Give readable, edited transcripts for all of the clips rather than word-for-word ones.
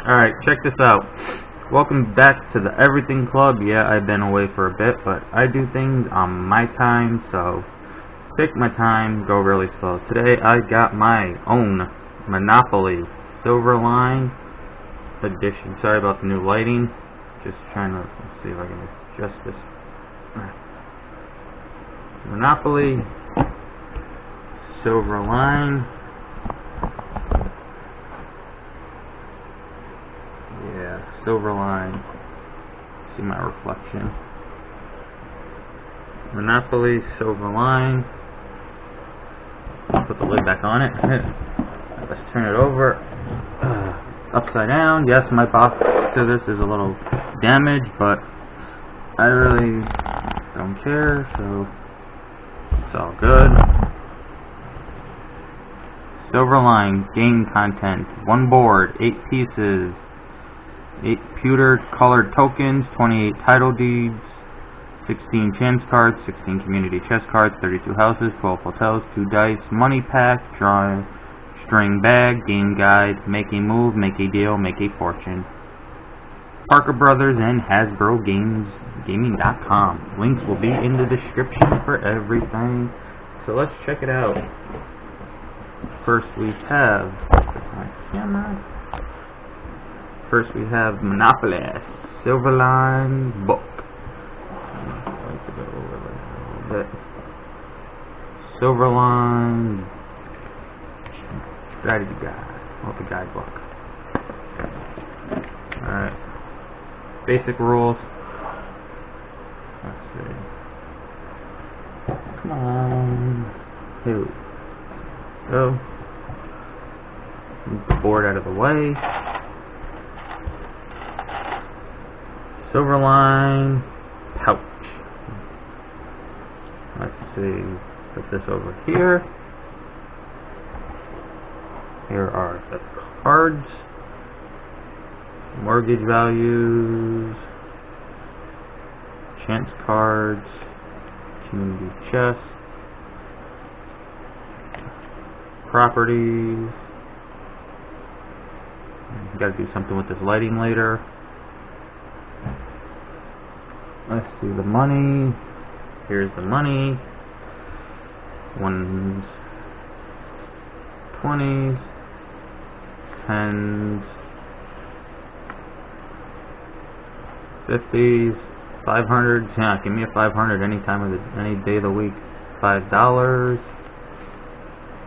Alright, check this out. Welcome back to the Everything Club. Yeah, I've been away for a bit, but I do things on my time, so take my time, go really slow. Today I got my own Monopoly Silverline edition. Sorry about the new lighting. Just trying to see if I can adjust this. Monopoly Silverline. Silverline. See my reflection. Monopoly Silverline. Put the lid back on it. Let's turn it over. Upside down. Yes, my box to this is a little damaged, but I really don't care, so it's all good. Silverline game content. 1 board, 8 pieces. 8 pewter colored tokens, 28 title deeds, 16 chance cards, 16 community chest cards, 32 houses, 12 hotels, 2 dice, money pack, draw, string bag, game guide, make a move, make a deal, make a fortune. Parker Brothers and Hasbro Gaming.com. Links will be in the description for everything. So let's check it out. First we have my camera. First we have Monopoly Silverline book. I'd like to go over this a little bit. Silverline strategy guide. Well, the guidebook. Alright. Basic rules. Let's see. Come on. Here we go. Move the board out of the way. Silverline pouch. Let's see. Put this over here. Here are the cards. Mortgage values. Chance cards. Community chest. Properties. Gotta do something with this lighting later. Let's see the money. Here's the money. 1s, 20s, 10s, 50s, 500s. Yeah, give me a 500 any day of the week. $5,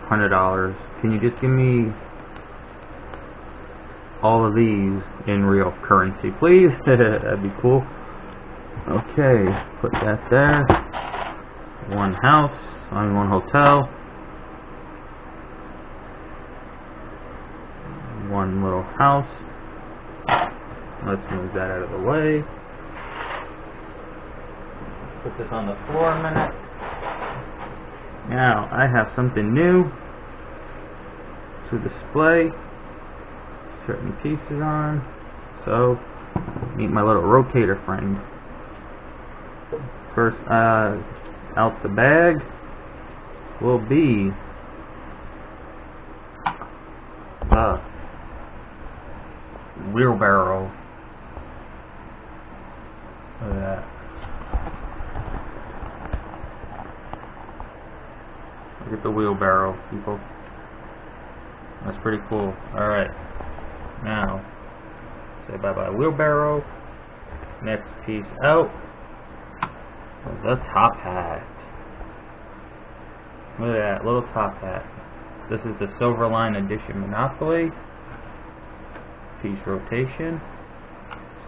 $100. Can you just give me all of these in real currency, please? That'd be cool. Okay, put that there. 1 house, one hotel. 1 little house. Let's move that out of the way. Put this on the floor a minute. Now, I have something new to display. Certain pieces on. So, meet my little rotator friend. First, out the bag will be the wheelbarrow. Look at that. Look at the wheelbarrow, people. That's pretty cool. Alright. Now, say bye-bye wheelbarrow. Next piece out. The top hat. Look at that little top hat. This is the Silverline Edition Monopoly. Piece rotation.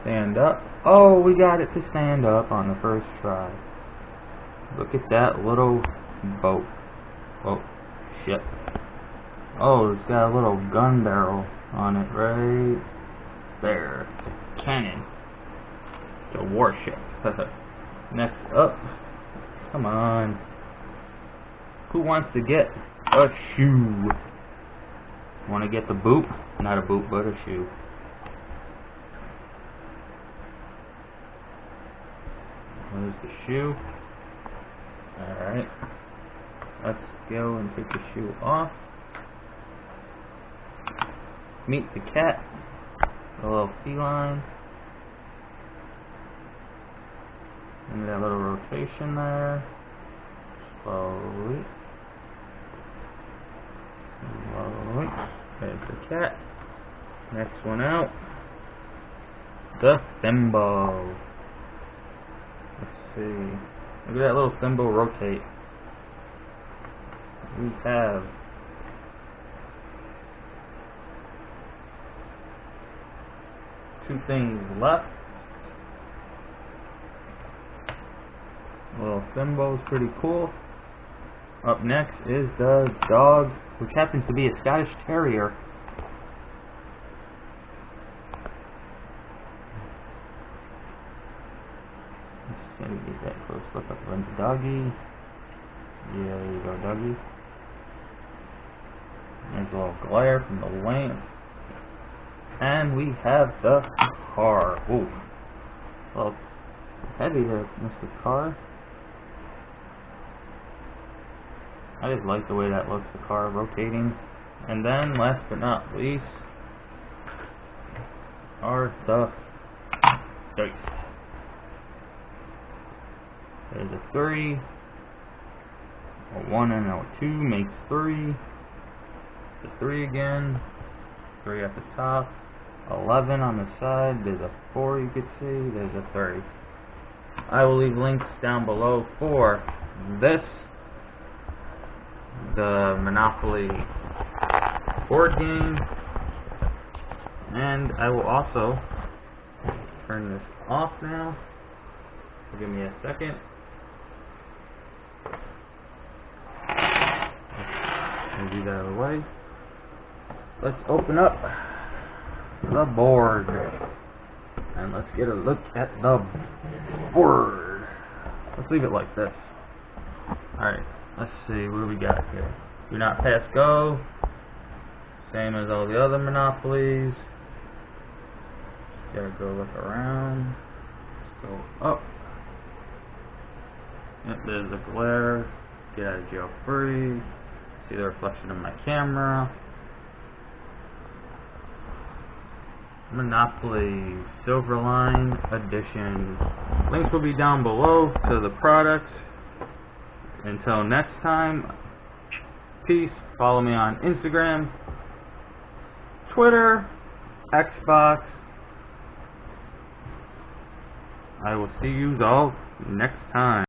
Stand up. Oh, we got it to stand up on the first try. Look at that little boat. Oh, shit. Oh, it's got a little gun barrel on it right there. It's a cannon. It's a warship. Next up, come on. Who wants to get a shoe? Want to get the boot? Not a boot, but a shoe. There's the shoe. Alright. Let's go and take the shoe off. Meet the cat. A little feline. And that little rotation there. Slowly. Slowly. There's the cat. Next one out. The thimble. Let's see. Look at that little thimble rotate. We have two things left. Little thimble is pretty cool. Up next is the dog, which happens to be a Scottish Terrier. Let's see, get that close look up on the doggy. Yeah, there you go, doggy. There's a little glare from the lamp. And we have the car. Ooh. Well, heavy there, Mr. Car. I just like the way that looks, the car rotating. And then, last but not least, are the dice. There's a 3, a 1 and a 2 makes 3. The 3 again, 3 at the top, 11 on the side, there's a 4 you can see, there's a 3. I will leave links down below for this, the Monopoly board game, and I will also turn this off now, so give me a second. I'll do that out of the way. Let's open up the board and let's get a look at the board. Let's leave it like this. Alright, let's see what do we got here. Do not pass go. Same as all the other Monopolies. Gotta go look around. Let's go up. Yep, there's a glare. Get out of jail free. See the reflection of my camera. Monopoly Silverline Edition. Links will be down below to the products. Until next time, peace. Follow me on Instagram, Twitter, Xbox. I will see you all next time.